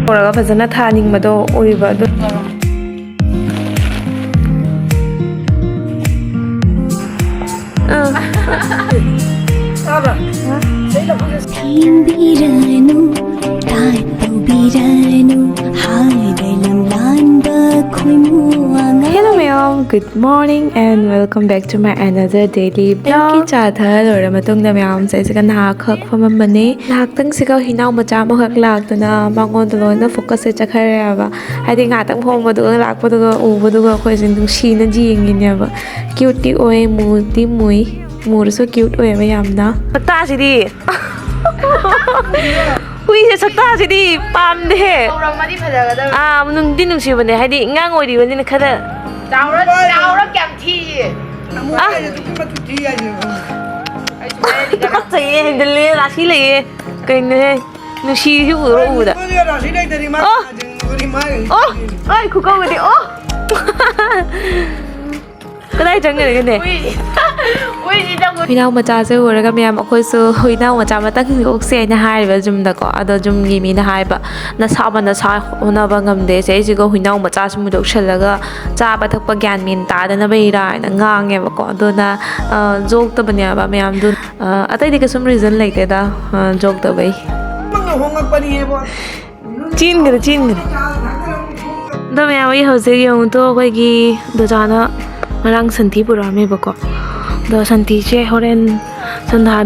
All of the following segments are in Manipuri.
Oraga fazana thaning mado oiba do Hello ma'am, good morning and welcome back to my another daily vlog. Cha tha lora matung na ma'am sai sakan ha khak pham mane lak tang sikau hinau macha mo khak lak tuna mangon to na focus se chakhare ba hadi nga tang phom madu lak padu u badu khoi sin tung shi na ji ngin ya ba cute ti oi mu ti mui mur so cute oi ba yam na ta si di hui se sakta si di pam de Ramadi phadaga nung din nung si bane hadi ngang oi di bane na khada Chaura kyam thi Say hendle rashi le kaine nu shi ju ro da Oh ai khu ko di oh Kadai chang ne ne Ui ji dang Hinau macha se horaga myam akhoi su hinau macha matang ok se na hai ba jum da ko ado jum gi mi na hai ba na sa hona ba ngam de se ji go hinau macha su mu dok shalaga cha ba thak pa gyan min ta da na bai ra na ngang nge ba ko do na jok ta banya ba myam du atai di ka sum reason like da jok ta bai chin gra do myam ai ho se yong to koi gi do jana marang santi pura me ba ko do santi che horen sandha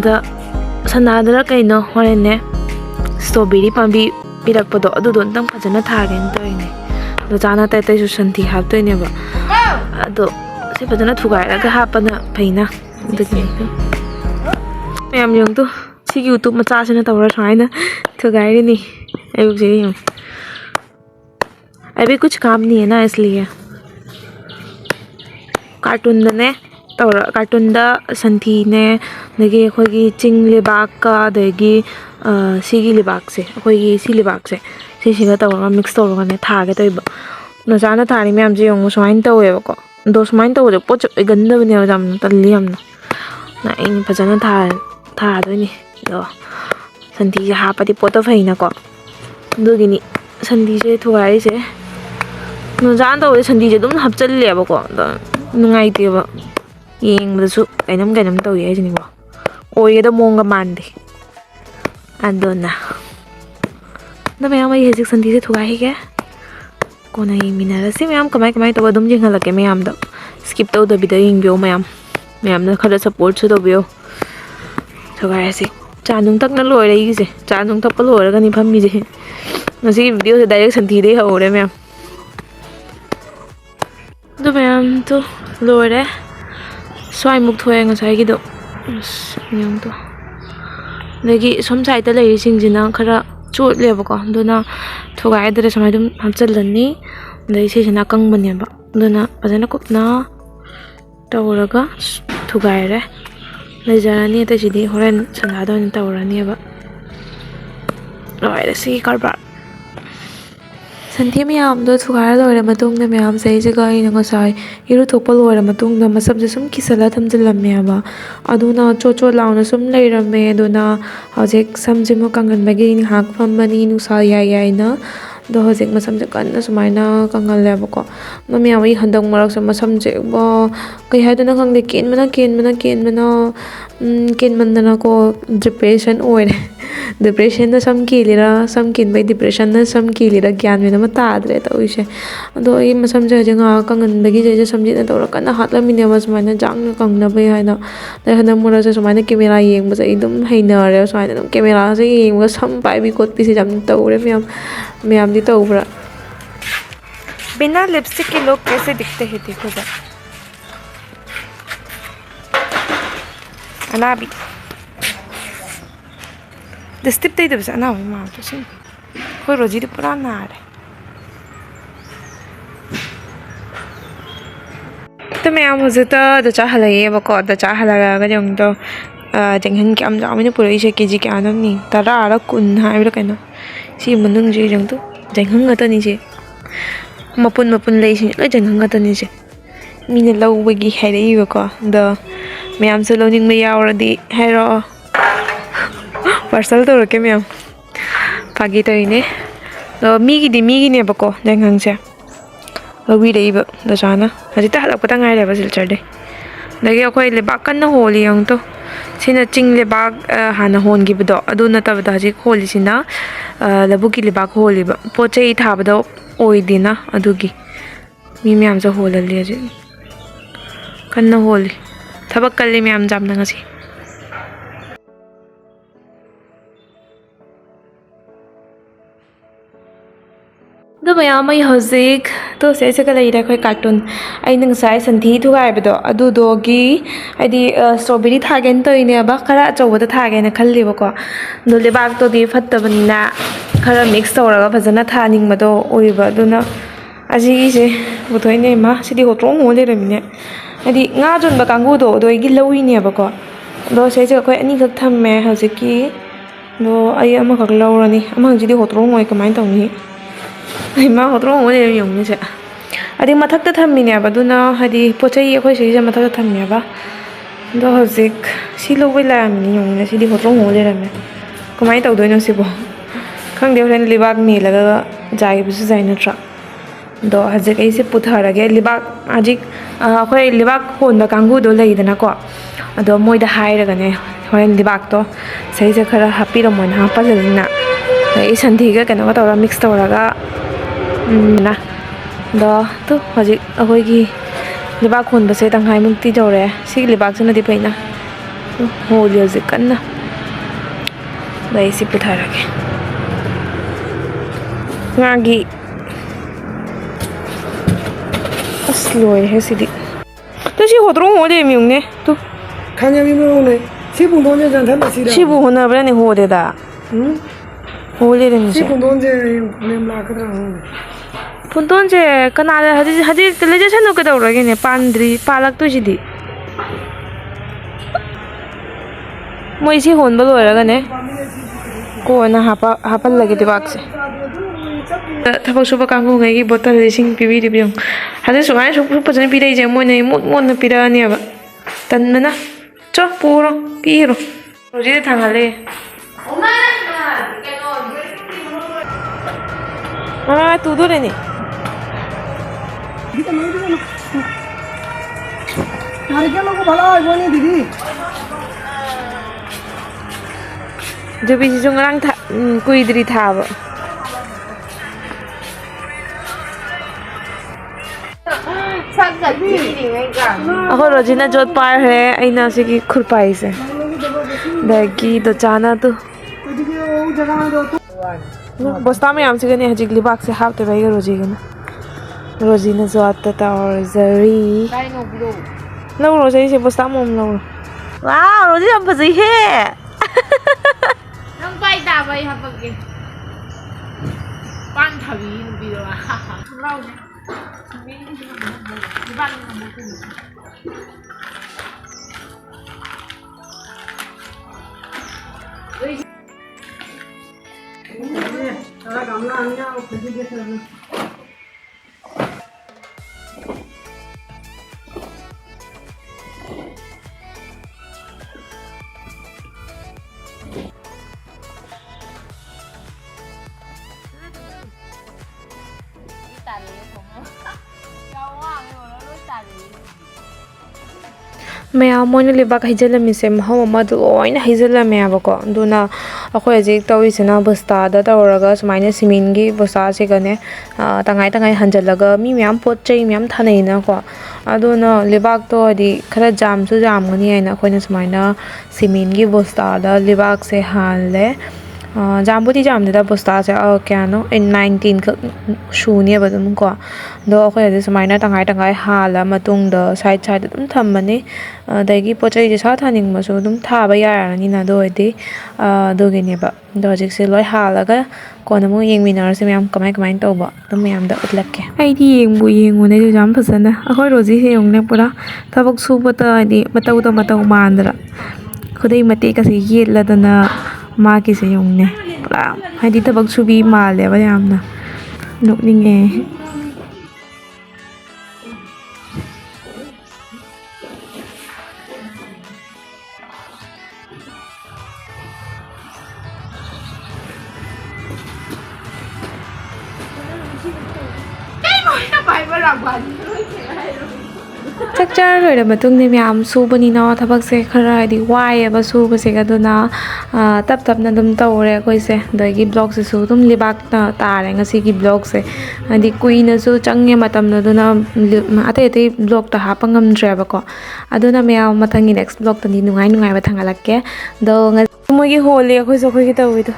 da kai no horen ne strawberry pambi pirak podo adu don tang phajana thagen toy ne do jana tai tai su santi hap toy ne ba ado se phajana thugai ra ga hapana phaina du ni ma'am yung to si YouTube macha sina tawra thaina thugai ri ni ai bu je yung अभी कुछ काम नहीं है ना इसलिए कार्टून ने तौर कार्टून संथी ने दगी अखोगी चिंग लेबाक का दगी सिगी लेबाक से अखोगी सी लेबाक से सिसिगा तौर मिक्स तौर ने थागे तोइब नजाना थारी मैम जे yung सुमाइन तौवेबको दो सुमाइन तौदे पोच गंदबने जाम तल्ली हम ना इन फजना था दोनी दो संथी जे हापति पोतो फैना को दुगिनी संथी से थुगाई से नजान तौदे संथी जे दुम हपचल्लेबको nungai ti ba yeng ba su kainam taw ye jini ba oye da monga mande adona da me amai hejik santi se thuga hi ke kona yeng minara se me am kamai to dum jing hala ke me am da skip taw da bi da yeng bio me am na khada support su do bio thuga ya se chanung tak na loi rai se chanung tak pa loi ra ni pham mi je na si video se direct santi de ho re me am do ma'am तो लोरे स्वाई मुक थोए ngasai gi do nyang to lagi som sai ta lei sing jina khara chot le ba ko dona thogai dre samai dum hamchal lani lei se jina kang bane ba dona ajana kop na tawraga thogai re lei jarani ta jidi horen chana do ni tawrani ba loi si karbar Santi ma'am दो थुगार लोरे मतुंग ना मैम सही जगह इन ngasai iru thokpa loira matung na masam je sum kisala thamjilamme ba aduna chocho launa sum leirame aduna hojek samje mo kangan bagi ni hak phambani nu sa yai na do hojek masam je kanna sumaina kangal le ba ko no ma'am ai handang marak sam masam je ba kai ha duna khang de ken mana na ko depression oire depression na sam kilira sam kin bai depression na sam kilira gyan me na mata adre ta uise do I masam je janga kangan bagi je samji na tora kana hatla mine was mana jang na kang na bai ha na da hana mura se sumaina camera yeng ba sai dum haina re sumaina dum camera se yeng ba sam pai bi kot pi se jam tawre ma'am di tawra बिना लिपस्टिक के लोग कैसे दिखते हैं देखो जरा अनाबी Distip tayo diba sa anaw yung mga ito siya. Hoy, Roji, di pura na rin. Ito may amo zita, da cha halay bako, da cha halaga yung to. Jenghan ki am jami na pura isya kiji ki anam ni. Tara ara kun hai bila kayo. Si manung siya yung to. Jenghan nga ta ni siya. Mapun lay siya. Lay jenghan nga ta ni siya. Minalaw wagi hai rin bako. Da may am sa launing may yaw di hai ro. Parcel to rake ma'am Pagi to ini ꯃꯤꯒꯤꯅꯦꯕꯀꯣ ꯂꯩꯉꯪꯁꯦ ꯂꯧꯕꯤꯔꯛꯏꯕ ꯗꯆꯥꯅ ꯍꯧꯖꯤꯛꯇ ꯍꯜꯂꯛꯄꯗ ꯉꯥꯏꯔꯦꯕ ꯁꯤꯜꯆꯔꯗꯩ ꯑꯗꯒꯤ ꯑꯩꯈꯣꯏ ꯂꯩꯕꯥꯛ ꯀꯟꯅ ꯍꯣꯜꯂꯤ ꯌꯦꯡꯉꯨꯇꯣ ꯁꯤꯅ ꯆꯤꯡ ꯂꯩꯕꯥꯛ ꯍꯥꯟꯅ ꯍꯣꯟꯈꯤꯕꯗꯣ ꯑꯗꯨ ꯅꯠꯇꯕꯗ ꯍꯧꯖꯤꯛ ꯍꯣꯜꯂꯤꯁꯤꯅ ꯂꯧꯕꯨꯛꯀꯤ ꯂꯩꯕꯥꯛ ꯍꯣꯜꯂꯤꯕ ꯄꯣꯠ ꯆꯩ ꯊꯥꯕꯗ ꯑꯣꯏꯗꯦꯅ ꯑꯗꯨꯒꯤ ꯃꯤ ꯃꯌꯥꯝꯁꯨ ꯍꯣꯜꯍꯜꯂꯤ ꯍꯧꯖꯤꯛ ꯀꯟꯅ ꯍꯣꯜꯂꯤ ꯊꯕꯛ ꯀꯜꯂꯤ ꯃꯌꯥꯝ ꯌꯥꯝꯅ ꯉꯁꯤ ꯑꯗꯨ ꯃꯌꯥꯝ ꯑꯩ ꯍꯧꯖꯤꯛ ꯇꯣꯁꯦ ꯑꯩꯁꯦꯒ ꯂꯩꯔꯦ ꯑꯩꯈꯣꯏ ꯀꯥꯔꯇꯨꯟ ꯑꯩꯅ ꯉꯁꯥꯏ ꯁꯟꯊꯤ ꯊꯨꯒꯥꯏꯕꯗꯣ ꯑꯗꯨꯗꯨꯒꯤ ꯍꯥꯏꯗꯤ ꯁ꯭ꯇ꯭ꯔꯣꯕꯦꯔꯤ ꯊꯥꯒꯦꯅ ꯇꯧꯔꯤꯅꯦꯕ ꯈꯔ ꯑꯆꯧꯕꯗ ꯊꯥꯒꯦꯅ ꯈꯜꯂꯤꯕꯀꯣ ꯑꯗꯣ ꯂꯩꯕꯥꯛꯇꯨꯗꯤ ꯐꯠꯇꯕꯅꯤꯅ ꯈꯔ ꯃꯤꯛꯁ ꯇꯧꯔꯒ ꯐꯖꯅ ꯊꯥꯅꯤꯡꯕꯗꯣ ꯑꯣꯏꯕ ꯑꯗꯨꯅ ꯑꯁꯤꯒꯤꯁꯦ ꯄꯨꯊꯣꯛꯏꯅꯦ ꯏꯃꯥ ꯁꯤꯗꯤ ꯍꯣꯇ꯭ꯔꯣꯡ ꯍꯣ ꯂꯩꯔꯝꯃꯤꯅꯦ ꯍꯥꯏꯗꯤ ꯉꯥ ꯌꯣꯟꯕ ꯀꯥꯡꯕꯨꯗꯣ ꯑꯗꯨꯒꯤ ꯂꯧꯔꯤꯅꯦꯕꯀꯣ ꯑꯗꯣ ꯁꯤꯁꯦ ꯑꯩꯈꯣꯏ ꯑꯅꯤꯈꯛ ꯊꯝꯃꯦ ꯍꯧꯖꯤꯛꯀꯤ ꯑꯗꯣ ꯑꯩ ꯑꯃꯈꯛ ꯂꯧꯔꯅꯤ ꯑꯃꯈꯛꯁꯤꯗꯤ ꯍꯣꯇ꯭ꯔꯣꯡ ꯍꯣꯏ ꯀꯃꯥꯏꯅ ꯇꯧꯅꯤ ꯏꯃꯥ ꯍꯣꯇ꯭ꯔꯣꯡ ꯍꯣ ꯂꯩꯔꯝꯃꯤ ꯌꯦꯡꯉꯨꯅꯦꯁꯦ ꯑꯗꯩ ꯃꯊꯛꯇ ꯊꯝꯃꯤꯅꯦꯕ ꯑꯗꯨꯅ ꯍꯥꯏꯗꯤ ꯄꯣꯠ ꯆꯩ ꯑꯩꯈꯣꯏ ꯁꯤꯁꯦ ꯃꯊꯛꯇ ꯊꯝꯃꯦꯕ ꯑꯗꯣ ꯍꯧꯖꯤꯛ ꯁꯤ ꯂꯧꯕꯩ ꯂꯥꯛꯑꯝꯃꯤꯅꯤ ꯌꯦꯡꯉꯨꯅꯦ ꯁꯤꯗꯤ ꯍꯣꯇ꯭ꯔꯣꯡ ꯍꯣ ꯂꯩꯔꯝꯃꯦ ꯀꯃꯥꯏꯅ ꯇꯧꯗꯣꯏꯅꯣ ꯁꯤꯕꯣ ꯈꯪꯗꯦ ꯍꯣꯔꯦꯟ ꯂꯩꯕꯥꯛ ꯃꯦꯜꯂꯒ ꯖꯥꯏꯕꯁꯨ ꯖꯥꯏ ꯅꯠꯇ꯭ꯔꯥ ꯑꯗꯣ ꯍꯧꯖꯤꯛ ꯑꯩꯁꯦ ꯄꯨꯊꯔꯒꯦ ꯂꯩꯕꯥꯛ ꯍꯧꯖꯤꯛ ꯑꯩꯈꯣই ꯂꯩꯕꯥꯛ ꯍꯣꯟꯕ ꯀꯥꯡꯕꯨꯗꯣ ꯂꯩꯗꯅꯀꯣ ꯑꯗꯣ ꯃꯣꯏꯗ ꯍꯥꯏꯔꯒꯅꯦ ꯍꯣꯔꯦꯟ ꯂꯩꯕꯥꯛꯇꯣ ꯁꯤꯁꯦ ꯈꯔ ꯍꯥꯞꯄꯤꯔꯝꯃꯣꯅ ꯍꯥꯞꯄꯜꯂꯅꯤꯅ ꯑꯗꯒꯤ ꯁꯟꯊꯤꯒ ꯀꯩꯅꯣꯒ ꯇꯧꯔꯒ ꯃꯤꯛꯁ ꯇꯧꯔꯒ ꯑꯗꯣ ꯇꯨ ꯍꯧꯖꯤꯛ ꯑꯩꯈꯣꯏꯒꯤ ꯂꯩꯕꯥꯛ ꯍꯣꯟꯕꯁꯦ ꯇꯪꯈꯥꯏꯃꯨꯛꯇꯤ ꯇꯧꯔꯛꯑꯦ ꯁꯤꯒꯤ ꯂꯩꯕꯥꯛꯁꯤꯅꯗꯤ ꯐꯩꯅ ꯍꯣꯜꯂꯤ ꯍꯧꯖꯤꯛ ꯀꯟꯅ ꯑꯗꯣ ꯑꯩ ꯁꯤ ꯄꯨꯊꯔꯒꯦ ꯉꯥꯒꯤ ꯑꯁ ꯂꯣꯏꯔꯦꯍꯦ ꯁꯤꯗꯤ ꯇꯨ ꯁꯤ ꯍꯣꯇ꯭ꯔꯣꯡ ꯍꯣ ꯂꯩꯔꯝꯃꯤ ꯌꯦꯡꯉꯨꯅꯦ ꯇꯨ ꯈꯪꯉꯃꯤ ꯃꯑꯣꯡꯅꯦ ꯁꯤ ꯄꯨꯡꯗꯣꯟꯁꯦ ꯆꯟꯊꯠꯂꯁꯤꯔ ꯁꯤꯕꯨ ꯍꯣꯠꯅꯕ꯭ꯔꯅꯦ ꯍꯣꯗꯦꯗ ꯍꯣ ꯁꯤ ꯂꯩꯔꯝꯃꯤꯁꯦ ꯄꯨꯡꯗꯣꯟꯁꯦ ꯐꯅꯌꯥꯝ ꯂꯥꯛꯀꯗ꯭ꯔꯥ ꯈꯪꯗꯦ ꯄꯨꯟꯇꯣꯟꯁꯦ ꯀꯅꯥꯗ ꯍꯧꯖꯤꯛ ꯂꯩꯖꯁꯅꯨ ꯀꯩꯗꯧꯔꯒꯦꯅꯦ ꯄꯥꯜꯂꯛꯇꯣꯏꯁꯤꯗꯤ ꯃꯣꯏ ꯁꯤ ꯍꯣꯟꯕ ꯂꯣꯏꯔꯒꯅꯦ ꯀꯣꯟꯅ ꯍꯥꯞꯄꯜꯂꯒꯦ ꯂꯩꯕꯥꯛꯁꯦ ꯊꯕꯛ ꯁꯨꯕ ꯀꯥꯡꯕꯨꯉꯩꯒꯤ ꯕꯣꯇꯜ ꯏꯁꯤꯡ ꯄꯤꯕꯤꯔꯤꯕ ꯌꯦꯡꯉꯨ ꯍꯧꯖꯤꯛ ꯁꯨꯃꯥꯏꯅ ꯁꯨꯛ ꯐꯖꯅ ꯄꯤꯔꯛꯏꯁꯦ ꯃꯣꯏꯅ ꯃꯣꯠ ꯃꯣꯠꯅ ꯄꯤꯔꯛꯑꯅꯦꯕ ꯇꯟꯕꯅ ꯆꯣ ꯄꯨꯔꯣ ꯄꯤꯔꯣ ꯍꯧꯖꯤꯛꯇꯤ ꯊꯥꯡꯍꯜꯂꯦ ꯇꯨꯗꯣꯔꯦꯅꯦ नारिकेल को भला है बोनी दीदी ꯖꯨꯕꯤꯁꯤꯁꯨ ꯉꯔꯥꯡ ꯀꯨꯏꯗ꯭ꯔꯤ ꯊꯥꯕ ꯑꯩꯈꯣꯏ ꯔꯣꯖꯤꯅ ꯖꯣꯠ ꯄꯥꯏꯈ꯭ꯔꯦ ꯑꯩꯅ ꯁꯤꯒꯤ ꯈꯨꯔꯄꯥꯏꯁꯦ ꯑꯗꯒꯤ ꯗꯣꯆꯥꯅ ꯇꯨ ꯕꯣꯁꯇꯥ ꯃꯌꯥꯝꯁꯤꯒꯅꯦ ꯍꯧꯖꯤꯛ ꯂꯩꯕꯥꯛꯁꯦ ꯍꯥꯞꯇꯣꯏꯕ ꯑꯩꯒ ꯔꯣꯖꯤꯒꯅ ꯔꯣꯖꯤꯅ ꯖꯣꯠꯇ ꯇꯧꯖꯔꯤ ꯂꯧꯔꯣ ꯆꯩꯁꯦ ꯕꯣꯁꯇꯥ ꯑꯃꯃꯝ ꯂꯧꯔꯣ ꯋꯥꯎ ꯔꯣꯖꯤ ꯌꯥꯝ ꯐꯖꯩꯍꯦ ꯅꯪ ꯄꯥꯏ ꯇꯥꯕ ꯑꯩ ꯍꯥꯄꯛꯀꯦ ꯄꯥꯟ ꯊꯕꯤ ꯅꯨꯄꯤꯗꯣ ꯂꯥꯎꯅꯦ ꯃꯌꯥꯝ ꯃꯣꯏꯅ ꯂꯩꯕꯥꯛ ꯍꯩꯖꯤꯜꯂꯝꯃꯤꯁꯦ ꯃꯐꯝ ꯑꯃꯗ ꯂꯣꯏꯅ ꯍꯩꯖꯤꯜꯂꯝꯃꯦꯕꯀꯣ ꯑꯗꯨꯅ ꯑꯩꯈꯣꯏ ꯍꯧꯖꯤꯛ ꯇꯧꯔꯤꯁꯤꯅ ꯕꯣꯁꯇꯥꯗ ꯇꯧꯔꯒ ꯁꯨꯃꯥꯏꯅ ꯁꯤꯃꯦꯟꯒꯤ ꯕꯣꯁꯇꯥꯁꯤꯒꯅꯦ ꯇꯪꯉꯥꯏ ꯇꯪꯉꯥꯏ ꯍꯟꯖꯤꯜꯂꯒ ꯃꯤ ꯃꯌꯥꯝ ꯄꯣꯠ ꯆꯩ ꯃꯌꯥꯝ ꯊꯥꯅꯩꯅꯀꯣ ꯑꯗꯨꯅ ꯂꯩꯕꯥꯛꯇꯣ ꯍꯥꯏꯗꯤ ꯈꯔ ꯖꯥꯝꯁꯨ ꯖꯥꯝꯒꯅꯤ ꯍꯥꯏꯅ ꯑꯩꯈꯣꯏꯅ ꯁꯨꯃꯥꯏꯅ ꯁꯤꯃꯦꯟꯒꯤ ꯕꯣꯁꯇꯥꯗ ꯂꯩꯕꯥꯛꯁꯦ ꯍꯥꯜꯂꯦ ꯖꯥꯝꯕꯨꯗꯤ ꯖꯥꯝꯗꯦꯗ ꯕꯣꯁꯇꯥꯁꯦ ꯀꯌꯥꯅꯣ 9-10 ꯈꯛ ꯁꯨꯅꯦꯕ ꯑꯗꯨꯝ ꯀꯣ ꯑꯗꯣ ꯑꯩꯈꯣꯏ ꯍꯧꯖꯤꯛ ꯁꯨꯃꯥꯏꯅ ꯇꯪꯉꯥꯏ ꯇꯪꯉꯥꯏ ꯍꯥꯜꯂ ꯃꯇꯨꯡꯗ ꯁꯥꯏꯗ ꯑꯗꯨꯝ ꯊꯝꯃꯅꯤ ꯑꯗꯒꯤ ꯄꯣꯠ ꯆꯩꯁꯦ ꯁꯥ ꯊꯥꯅꯤꯡꯕꯁꯨ ꯑꯗꯨꯝ ꯊꯥꯕ ꯌꯥꯔꯅꯤꯅ ꯑꯗꯨ ꯑꯣꯏꯔꯗꯤ ꯑꯗꯨꯒꯤꯅꯦꯕ ꯑꯗꯣ ꯍꯧꯖꯤꯛꯁꯦ ꯂꯣꯏ ꯍꯥꯜꯂꯒ ꯀꯣꯟꯅ ꯑꯃꯨꯛ ꯌꯦꯡꯃꯤꯟꯅꯔꯁꯦ ꯃꯌꯥꯝ ꯀꯃꯥꯏꯅ ꯇꯧꯕ ꯑꯗꯨꯝ ꯃꯌꯥꯝꯗ ꯎꯠꯂꯛꯀꯦ ꯑꯩꯗꯤ ꯌꯦꯡꯉꯨꯅꯦ ꯌꯥꯝ ꯐꯖꯅ ꯑꯩꯈꯣꯏ ꯔꯣꯖꯤꯁꯦ ꯌꯦꯡꯉꯨꯅꯦ ꯄꯨꯔꯥ ꯊꯕꯛ ꯁꯨꯕꯗ ꯍꯥꯏꯗꯤ ꯃꯇꯧꯗ ꯃꯇꯧ ꯃꯥꯟꯗ꯭ꯔꯥ ꯈꯨꯗꯩ ꯃꯇꯦꯛꯀꯁꯦ ꯌꯦꯠꯂꯗꯅ ꯃꯥꯒꯤꯁꯦ ꯌꯦꯡꯉꯨꯅꯦ ꯄꯨꯔꯥ ꯍꯥꯏꯗꯤ ꯊꯕꯛ ꯁꯨꯕꯤ ꯃꯥꯜꯂꯦꯕ ꯌꯥꯝꯅ ꯅꯣꯛꯅꯤꯡꯉꯦ Cái mồi nó bay vào lòng mình. ꯆꯥꯛ ꯆꯥꯔ ꯂꯣꯏꯔ ꯃꯇꯨꯡꯗ ꯃꯌꯥꯝ ꯁꯨꯕꯅꯤꯅ ꯊꯕꯛꯁꯦ ꯈꯔ ꯍꯥꯏꯗꯤ ꯋꯥꯏꯑꯦꯕ ꯁꯨꯕꯁꯦ ꯑꯗꯨꯅ ꯇꯞ ꯇꯞꯅ ꯑꯗꯨꯝ ꯇꯧꯔꯦ ꯑꯩꯈꯣꯏꯁꯦ ꯑꯗꯒꯤ ꯕ꯭ꯂꯣꯛꯁꯤꯁꯨ ꯑꯗꯨꯝ ꯂꯩꯕꯥꯛꯅ ꯇꯥꯔꯦ ꯉꯁꯤꯒꯤ ꯕ꯭ꯂꯣꯛꯁꯦ ꯍꯥꯏꯗꯤ ꯀꯨꯏꯅꯁꯨ ꯆꯪꯉꯦ ꯃꯇꯝꯗꯣ ꯑꯗꯨꯅ ꯑꯇꯩ ꯑꯇꯩ ꯕ꯭ꯂꯣꯛꯇ ꯍꯥꯞꯄ ꯉꯝꯗ꯭ꯔꯦꯕꯀꯣ ꯑꯗꯨꯅ ꯃꯌꯥꯝ ꯃꯊꯪꯒꯤ ꯅꯦꯛꯁ ꯕ꯭ꯂꯣꯛꯇꯗꯤ ꯅꯨꯡꯉꯥꯏ ꯅꯨꯡꯉꯥꯏꯕ ꯊꯥꯡꯒꯠꯂꯛꯀꯦ ꯑꯗꯣ ꯉꯁꯤ ꯃꯣꯏꯒꯤ ꯍꯣꯜꯂꯤ ꯑꯩꯈꯣꯏꯁꯨ ꯑꯩꯈꯣꯏꯒꯤ ꯇꯧꯋꯤꯗꯣ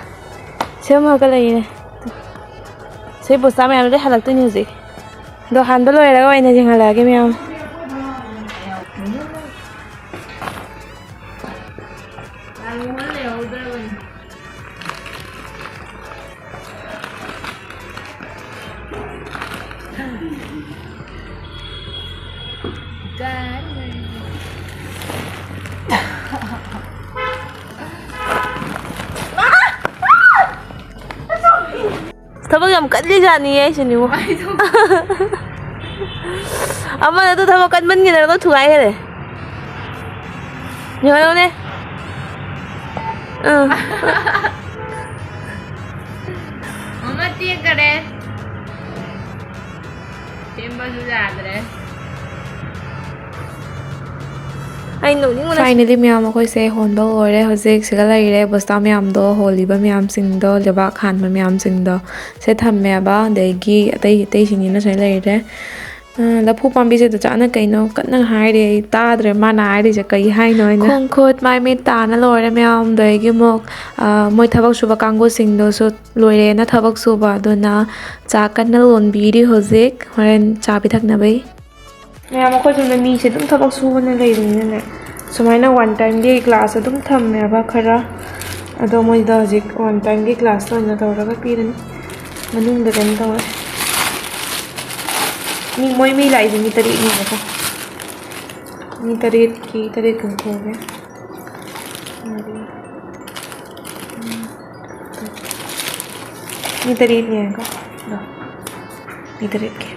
ꯁꯦꯝꯃꯒ ꯂꯩꯔꯦ ꯁꯤ ꯕꯣꯁꯇꯥ ꯃꯌꯥꯝꯗꯣ ꯍꯜꯂꯛꯇꯣꯏꯅꯤ ꯍꯧꯖꯤꯛ ꯑꯗꯣ ꯍꯥꯟꯕ ꯂꯣꯏꯔꯒ ꯑꯣꯏꯅ ꯌꯦꯡꯍꯜꯂꯛꯑꯒꯦ ꯃꯌꯥꯝ ꯊꯕꯛ ꯌꯥꯝ ꯀꯜꯂꯤꯖꯥꯠꯅꯤꯌꯦ ꯑꯩꯁꯨꯅꯤꯕꯨ ꯑꯃꯅ ꯊꯕꯛ ꯀꯟꯃꯟꯒꯤꯗꯅ ꯊꯨꯒꯥꯏꯈꯔꯦ ꯌꯦꯡꯍꯜꯂꯨꯅꯦ Mama tiagare. Temba sudadre. Finally ꯃꯌꯥꯝ ꯑꯩꯈꯣꯏꯁꯦ ꯍꯣꯟꯕ ꯂꯣꯏꯔꯦ ꯍꯧꯖꯤꯛ ꯁꯤꯒ ꯂꯩꯔꯦ ꯕꯣꯁꯇꯥ ꯃꯌꯥꯝꯗꯣ ꯍꯣꯜꯂꯤꯕ ꯃꯌꯥꯝꯁꯤꯡꯗꯣ ꯂꯩꯕꯥꯛ ꯍꯥꯟꯕ ꯃꯌꯥꯝꯁꯤꯡꯗꯣ ꯁꯦ ꯊꯝꯃꯦꯕ ꯑꯗꯒꯤ ꯑꯇꯩ ꯑꯇꯩꯁꯤꯡꯁꯤꯅ ꯁꯤꯗ ꯂꯩꯔꯦ ꯂꯐꯨ ꯄꯥꯝꯕꯤꯁꯤꯗ ꯆꯥꯅ ꯀꯩꯅꯣ ꯀꯟꯅ ꯍꯥꯏꯔꯤ ꯑꯩ ꯇꯥꯗ꯭ꯔꯦ ꯃꯥꯅ ꯍꯥꯏꯔꯤꯁꯦ ꯀꯩ ꯍꯥꯏꯅꯣ ꯍꯥꯏꯅ ꯈꯣꯡ ꯈꯨꯠ ꯃꯥꯏ ꯃꯤꯠ ꯇꯥꯅ ꯂꯣꯏꯔꯦ ꯃꯌꯥꯝ ꯑꯗꯒꯤ ꯑꯃꯨꯛ ꯃꯣꯏ ꯊꯕꯛ ꯁꯨꯕ ꯀꯥꯡꯕꯨꯁꯤꯡꯗꯨꯁꯨ ꯂꯣꯏꯔꯦꯅ ꯊꯕꯛ ꯁꯨꯕ ꯑꯗꯨꯅ ꯆꯥ ꯀꯟꯅ ꯂꯣꯟꯕꯤꯔꯤ ꯍꯧꯖꯤꯛ ꯍꯣꯔꯦꯟ ꯆꯥ ꯄꯤꯊꯛꯅꯕꯩ ꯃꯌꯥꯝ ꯑꯩꯈꯣꯏ ꯁꯣꯝꯗ ꯃꯤꯁꯦ ꯑꯗꯨꯝ ꯊꯕꯛ ꯁꯨꯕꯅ ꯂꯩꯕꯅꯤꯅꯅꯦ ꯁꯨꯃꯥꯏꯅ ꯋꯥꯟ ꯇꯥꯏꯝꯒꯤ ꯀ꯭ꯂꯥꯁ ꯑꯗꯨꯝ ꯊꯝꯃꯦꯕ ꯈꯔ ꯑꯗꯣ ꯃꯣꯏꯗ ꯍꯧꯖꯤꯛ ꯋꯥꯟ ꯇꯥꯏꯝꯒꯤ ꯀ꯭ꯂꯥꯁ ꯑꯣꯏꯅ ꯇꯧꯔꯒ ꯄꯤꯔꯅꯤ ꯃꯅꯨꯡꯗ ꯀꯩꯅꯣ ꯇꯧꯔꯦ ꯃꯣꯏ ꯃꯤ ꯂꯥꯛꯏꯁꯦ ꯃꯤ 8ꯅꯦꯕꯀꯣ ꯃꯤ 8ꯀꯤ 8 ꯀꯧꯊꯣꯛꯑꯒꯦ ꯃꯤ 8ꯅꯦꯀꯣ ꯃꯤ 8ꯀꯤ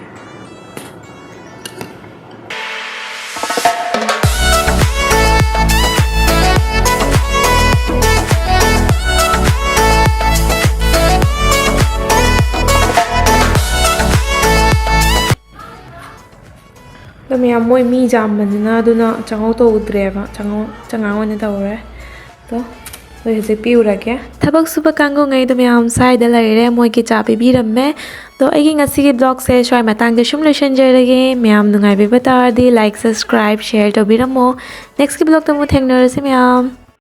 ꯃꯌꯥꯝ ꯃꯣꯏ ꯃꯤ ꯌꯥꯝꯕꯅꯤꯅ ꯑꯗꯨꯅ ꯆꯉꯧ ꯇꯧꯗ꯭ꯔꯦꯕ ꯆꯉꯥꯡ ꯑꯣꯏꯅ ꯇꯧꯔꯦ ꯑꯗꯣ ꯑꯩ ꯍꯧꯖꯤꯛ ꯄꯤꯎꯔꯒꯦ ꯊꯕꯛ ꯁꯨꯕ ꯀꯥꯡꯒꯨꯉꯩꯗꯣ ꯃꯌꯥꯝ ꯁ꯭ꯋꯥꯏꯗ ꯂꯩꯔꯦ ꯃꯣꯏꯒꯤ ꯆꯥ ꯄꯤꯕꯤꯔꯝꯃꯦ ꯑꯗꯣ ꯑꯩꯒꯤ ꯉꯁꯤꯒꯤ ꯕ꯭ꯂꯣꯒꯁꯦ ꯁ꯭ꯋꯥꯏ ꯃꯇꯥꯡꯗ ꯁꯨꯝ ꯂꯣꯏꯁꯤꯟꯖꯔꯒꯦ ꯃꯌꯥꯝ ꯅꯨꯡꯉꯥꯏꯕꯤꯕ ꯇꯥꯔꯗꯤ ꯂꯥꯏꯛ ꯁꯕꯁꯀ꯭ꯔꯥꯏꯕ ꯁꯦꯌꯔ ꯇꯧꯕꯤꯔꯝꯃꯣ ꯅꯦꯛꯁꯀꯤ ꯕ꯭ꯂꯣꯒꯇ ꯑꯃꯨꯛ ꯊꯦꯡꯅꯔꯁꯤ ꯃꯌꯥꯝ